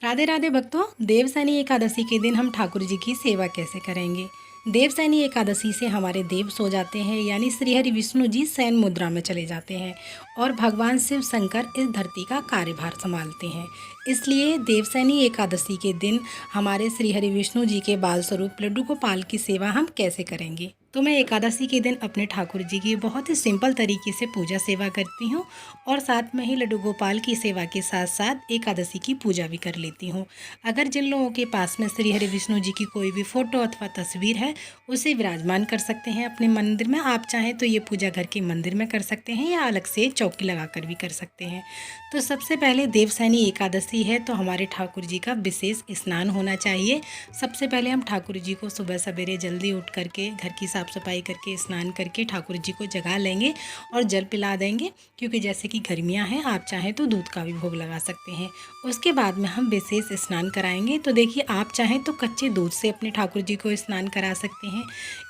राधे राधे भक्तों। देवसैनी एकादशी के दिन हम ठाकुर जी की सेवा कैसे करेंगे। देवसैनी एकादशी से हमारे देव सो जाते हैं, यानी श्री हरि विष्णु जी शयन मुद्रा में चले जाते हैं और भगवान शिव शंकर इस धरती का कार्यभार संभालते हैं। इसलिए देवसैनी एकादशी के दिन हमारे श्री हरि विष्णु जी के बाल स्वरूप लड्डू गोपाल की सेवा हम कैसे करेंगे। तो मैं एकादशी के दिन अपने ठाकुर जी की बहुत ही सिंपल तरीके से पूजा सेवा करती हूँ और साथ में ही लड्डू गोपाल की सेवा के साथ साथ एकादशी की पूजा भी कर लेती हूँ। अगर जिन लोगों के पास में श्री हरि विष्णु जी की कोई भी फ़ोटो अथवा तस्वीर है उसे विराजमान कर सकते हैं अपने मंदिर में। आप चाहें तो ये पूजा घर के मंदिर में कर सकते हैं या अलग से चौकी लगा कर भी कर सकते हैं। तो सबसे पहले देवसैनी एकादशी है तो हमारे ठाकुर जी का विशेष स्नान होना चाहिए। सबसे पहले हम ठाकुर जी को सुबह सवेरे जल्दी उठ करके घर की साफ़ सफाई करके स्नान करके ठाकुर जी को जगा लेंगे और जल पिला देंगे, क्योंकि जैसे कि गर्मियां हैं आप चाहें तो दूध का भी भोग लगा सकते हैं। उसके बाद में हम विशेष स्नान कराएंगे। तो देखिए, आप चाहें तो कच्चे दूध से अपने ठाकुर जी को स्नान करा सकते हैं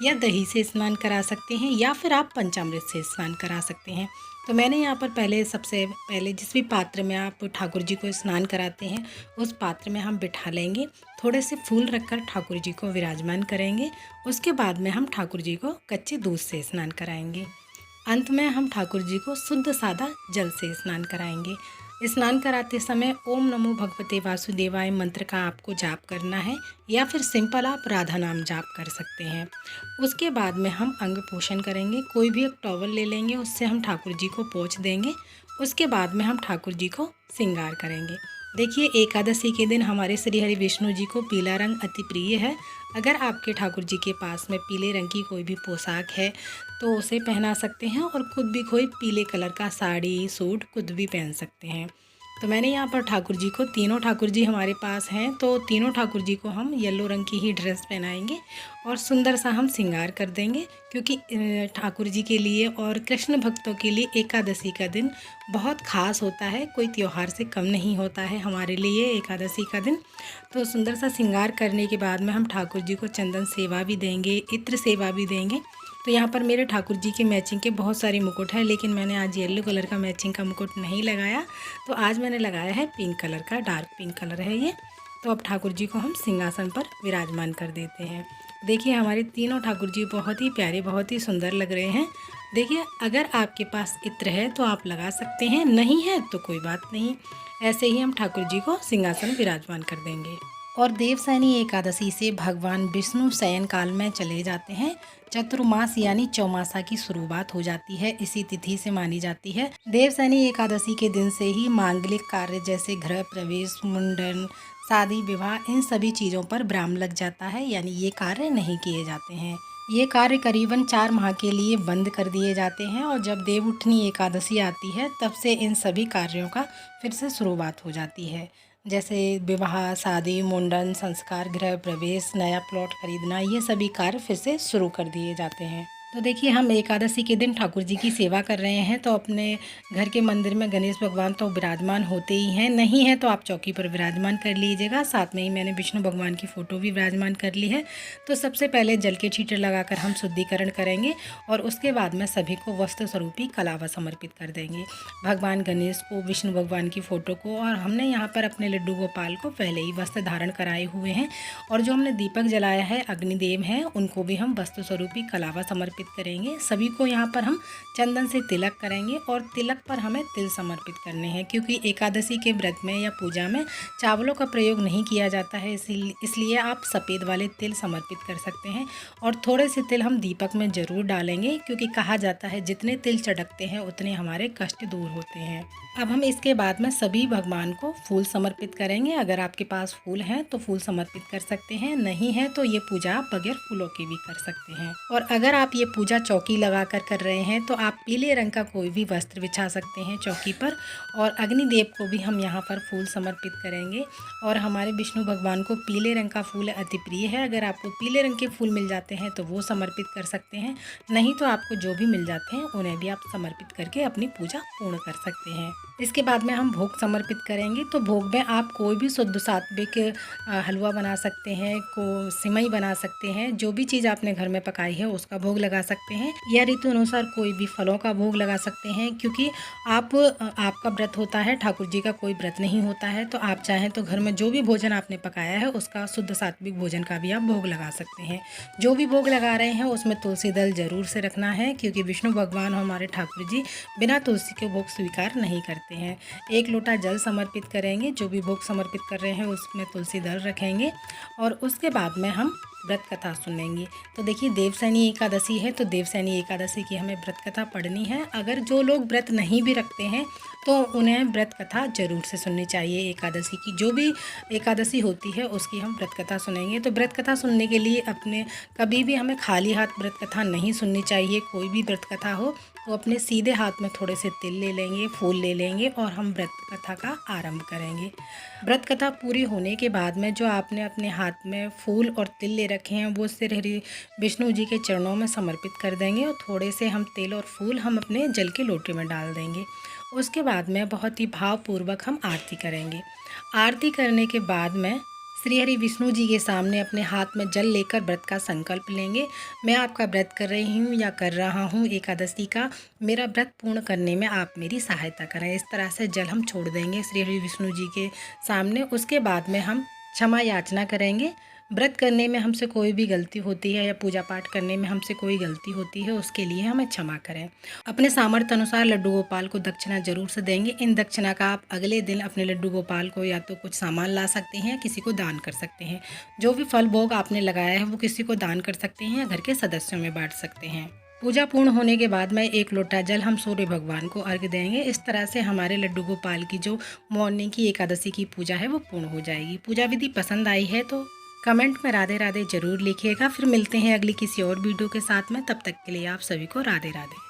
या दही से स्नान करा सकते हैं या फिर आप पंचामृत से स्नान करा सकते हैं। तो मैंने यहाँ पर सबसे पहले जिस भी पात्र में आप ठाकुर जी को स्नान कराते हैं उस पात्र में हम बिठा लेंगे। थोड़े से फूल रखकर ठाकुर जी को विराजमान करेंगे। उसके बाद में हम ठाकुर जी को कच्चे दूध से स्नान कराएंगे। अंत में हम ठाकुर जी को शुद्ध सादा जल से स्नान कराएंगे। स्नान कराते समय ओम नमो भगवते वासुदेवाय मंत्र का आपको जाप करना है या फिर सिंपल आप राधा नाम जाप कर सकते हैं। उसके बाद में हम अंग पोषण करेंगे। कोई भी एक टॉवल ले लेंगे, उससे हम ठाकुर जी को पोंछ देंगे। उसके बाद में हम ठाकुर जी को श्रृंगार करेंगे। देखिए, एकादशी के दिन हमारे श्री हरि विष्णु जी को पीला रंग अति प्रिय है। अगर आपके ठाकुर जी के पास में पीले रंग की कोई भी पोशाक है तो उसे पहना सकते हैं और खुद भी कोई पीले कलर का साड़ी सूट खुद भी पहन सकते हैं। तो मैंने यहाँ पर ठाकुर जी को, तीनों ठाकुर जी हमारे पास हैं तो तीनों ठाकुर जी को हम येलो रंग की ही ड्रेस पहनाएंगे और सुंदर सा हम श्रृंगार कर देंगे, क्योंकि ठाकुर जी के लिए और कृष्ण भक्तों के लिए एकादशी का दिन बहुत खास होता है। कोई त्योहार से कम नहीं होता है हमारे लिए एकादशी का दिन। तो सुंदर सा श्रृंगार करने के बाद में हम ठाकुर जी को चंदन सेवा भी देंगे, इत्र सेवा भी देंगे। तो यहाँ पर मेरे ठाकुर जी के मैचिंग के बहुत सारे मुकुट हैं, लेकिन मैंने आज येलो कलर का मैचिंग का मुकुट नहीं लगाया। तो आज मैंने लगाया है पिंक कलर का, डार्क पिंक कलर है ये। तो अब ठाकुर जी को हम सिंहासन पर विराजमान कर देते हैं। देखिए, हमारे तीनों ठाकुर जी बहुत ही प्यारे, बहुत ही सुंदर लग रहे हैं। देखिए, अगर आपके पास इत्र है तो आप लगा सकते हैं, नहीं है तो कोई बात नहीं। ऐसे ही हम ठाकुर जी को सिंहासन विराजमान कर देंगे। और देवसैनी एकादशी से भगवान विष्णु शयन काल में चले जाते हैं। चतुर्मास यानी चौमासा की शुरुआत हो जाती है, इसी तिथि से मानी जाती है। देवसैनी एकादशी के दिन से ही मांगलिक कार्य जैसे गृह प्रवेश, मुंडन, शादी विवाह, इन सभी चीज़ों पर विराम लग जाता है, यानी ये कार्य नहीं किए जाते हैं। ये कार्य करीबन 4 माह के लिए बंद कर दिए जाते हैं और जब देवउठनी एकादशी आती है तब से इन सभी कार्यों का फिर से शुरुआत हो जाती है। जैसे विवाह, शादी, मुंडन, संस्कार, गृह प्रवेश, नया प्लॉट खरीदना, ये सभी कार्य फिर से शुरू कर दिए जाते हैं। तो देखिए, हम एकादशी के दिन ठाकुर जी की सेवा कर रहे हैं तो अपने घर के मंदिर में गणेश भगवान तो विराजमान होते ही हैं, नहीं है तो आप चौकी पर विराजमान कर लीजिएगा। साथ में ही मैंने विष्णु भगवान की फ़ोटो भी विराजमान कर ली है। तो सबसे पहले जल के छींटे लगाकर हम शुद्धिकरण करेंगे और उसके बाद में सभी को वस्त्र स्वरूपी कलावा समर्पित कर देंगे। भगवान गणेश को, विष्णु भगवान की फ़ोटो को, और हमने यहाँ पर अपने लड्डू गोपाल को पहले ही वस्त्र धारण कराए हुए हैं। और जो हमने दीपक जलाया है, अग्निदेव हैं, उनको भी हम वस्त्र स्वरूपी कलावा समर्पित करेंगे। सभी को यहाँ पर हम चंदन से तिलक करेंगे और तिलक पर हमें तिल समर्पित करने हैं, क्योंकि एकादशी के व्रत में या पूजा में चावलों का प्रयोग नहीं किया जाता है, इसलिए आप सफ़ेद वाले तिल समर्पित कर सकते हैं। और थोड़े से तिल हम दीपक में ज़रूर डालेंगे, क्योंकि कहा जाता है जितने तिल चढ़कते हैं उतने हमारे कष्ट दूर होते हैं। अब हम इसके बाद में सभी भगवान को फूल समर्पित करेंगे। अगर आपके पास फूल हैं तो फूल समर्पित कर सकते हैं, नहीं है तो ये पूजा आप बगैर फूलों की भी कर सकते हैं। और अगर आप ये पूजा चौकी लगा कर रहे हैं तो आप पीले रंग का कोई भी वस्त्र बिछा सकते हैं चौकी पर। और अग्निदेव को भी हम यहाँ पर फूल समर्पित करेंगे। और हमारे विष्णु भगवान को पीले रंग का फूल अति प्रिय है। अगर आपको पीले रंग के फूल मिल जाते हैं तो वो समर्पित कर सकते हैं, नहीं तो आपको जो भी मिल जाते हैं उन्हें भी आप समर्पित करके अपनी पूजा पूर्ण कर सकते हैं। इसके बाद में हम भोग समर्पित करेंगे। तो भोग में आप कोई भी शुद्ध सात्विक हलवा बना सकते हैं, को सिमई बना सकते हैं, जो भी चीज़ आपने घर में पकाई है उसका भोग लगा सकते हैं, या ऋतु अनुसार कोई भी फलों का भोग लगा सकते हैं। क्योंकि आपका व्रत होता है, ठाकुर जी का कोई व्रत नहीं होता है, तो आप चाहें तो घर में जो भी भोजन आपने पकाया है उसका शुद्ध सात्विक भोजन का भी आप भोग लगा सकते हैं। जो भी भोग लगा रहे हैं उसमें तुलसी दल ज़रूर से रखना है, क्योंकि विष्णु भगवान हमारे ठाकुर जी बिना तुलसी के भोग स्वीकार नहीं करते हैं। 1 लोटा जल समर्पित करेंगे, जो भी भोग समर्पित कर रहे हैं उसमें तुलसी दल रखेंगे, और उसके बाद में हम व्रत कथा सुनेंगे। तो देखिए, देवसैनी एकादशी है, तो देवसैनी एकादशी की हमें व्रत कथा पढ़नी है। अगर जो लोग व्रत नहीं भी रखते हैं तो उन्हें व्रत कथा जरूर से सुननी चाहिए। एकादशी की जो भी एकादशी होती है उसकी हम व्रत कथा सुनेंगे। तो व्रत कथा सुनने के लिए कभी भी हमें खाली हाथ व्रत कथा नहीं सुननी चाहिए। कोई भी व्रत कथा हो तो अपने सीधे हाथ में थोड़े से तिल ले लेंगे, फूल ले लेंगे, और हम व्रत कथा का आरंभ करेंगे। व्रत कथा पूरी होने के बाद में जो आपने अपने हाथ में फूल और तिल ले रखे हैं वो श्री विष्णु जी के चरणों में समर्पित कर देंगे, और थोड़े से हम तिल और फूल हम अपने जल के लोटे में डाल देंगे। उसके बाद में बहुत ही भावपूर्वक हम आरती करेंगे। आरती करने के बाद में श्री हरि विष्णु जी के सामने अपने हाथ में जल लेकर व्रत का संकल्प लेंगे। मैं आपका व्रत कर रही हूँ या कर रहा हूँ एकादशी का, मेरा व्रत पूर्ण करने में आप मेरी सहायता करें। इस तरह से जल हम छोड़ देंगे श्री हरि विष्णु जी के सामने। उसके बाद में हम क्षमा याचना करेंगे। व्रत करने में हमसे कोई भी गलती होती है या पूजा पाठ करने में हमसे कोई गलती होती है, उसके लिए हमें क्षमा करें। अपने सामर्थ्य अनुसार लड्डू गोपाल को दक्षिणा जरूर से देंगे। इन दक्षिणा का आप अगले दिन अपने लड्डू गोपाल को या तो कुछ सामान ला सकते हैं या किसी को दान कर सकते हैं। जो भी फल भोग आपने लगाया है वो किसी को दान कर सकते हैं या घर के सदस्यों में बांट सकते हैं। पूजा पूर्ण होने के बाद में 1 लोटा जल हम सूर्य भगवान को अर्घ देंगे। इस तरह से हमारे लड्डू गोपाल की जो मॉर्निंग की एकादशी की पूजा है वो पूर्ण हो जाएगी। पूजा विधि पसंद आई है तो कमेंट में राधे राधे जरूर लिखिएगा। फिर मिलते हैं अगली किसी और वीडियो के साथ में। तब तक के लिए आप सभी को राधे राधे।